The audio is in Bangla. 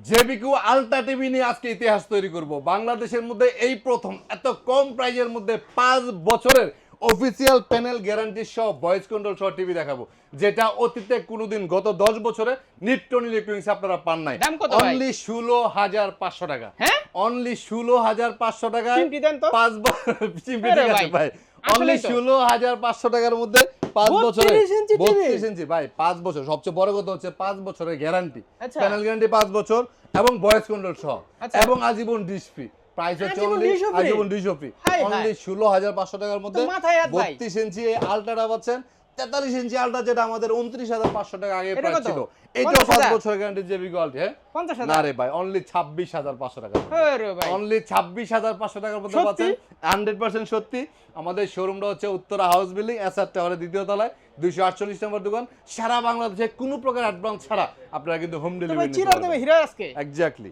জেবিকিউ আলট্রা টিভি নিয়ে আজকে ইতিহাস তৈরি করব। বাংলাদেশের মধ্যে এই প্রথম এত কম প্রাইজের মধ্যে 5 বছরের অফিসিয়াল প্যানেল গ্যারান্টি সহ ভয়েস কন্ট্রোল সহ টিভি দেখাবো, যেটা অতীতে কোনোদিন গত 10 বছরে নিপটন ইলেকট্রনিক্স আপনারা পান নাই। দাম কত ভাই? অনলি 16,500 টাকা। হ্যাঁ? অনলি 16,500 টাকায় চিমটি দেন তো। 5 বছর চিমটি আরে ঠিক আছে ভাই, ভাই। অনলি আসলেই তো। 16,500 টাকার মধ্যে 5 বছরের 32 ইঞ্চি TV 32 ইঞ্চি ভাই, 5 বছর। সবচেয়ে বড় কথা হচ্ছে 5 বছরের গ্যারান্টি, আচ্ছা। প্যানেল গ্যারান্টি 5 বছর এবং ভয়েস কন্ট্রোল সহ আচ্ছা। এবং আজীবন ডিশ ফ্রি। প্রাইস হচ্ছে আজীবন অনলি dish ও free? আজীবন dish free. High high. Only 16,500 টাকার মধ্যে তো মাথায় হাত ভাই। 32 ইঞ্চি এই আলট্রাটা পাচ্ছেন। 43 ইঞ্চি আলট্রা যেটা আমাদের 29,500 টাকা আগে এটা প্রাইস কত? ছিল, এটাও 5 50,000? বছরের গ্যারান্টি জেবি কোয়ালিটি। হ্যাঁ 50,000? না রে ভাই, অনলি 26,500 টাকা। আরে ভাই। অনলি 26,500 টাকার মধ্যে সত্যি? পাচ্ছেন। 100% সত্যি। আমাদের শোরুমটা হচ্ছে উত্তরা হাউস বিল্ডিং, এসআর টাওয়ারের দ্বিতীয় তলায়, 248 নম্বর দোকান। সারা বাংলাদেশে কোনো প্রকার অ্যাডভান্স ছাড়া আপনারা কিন্তু হোম তো ভাই ডেলিভারি নিতে চিরার দেবে পারবেন। হিরো আজকে। এক্স্যাক্টলি।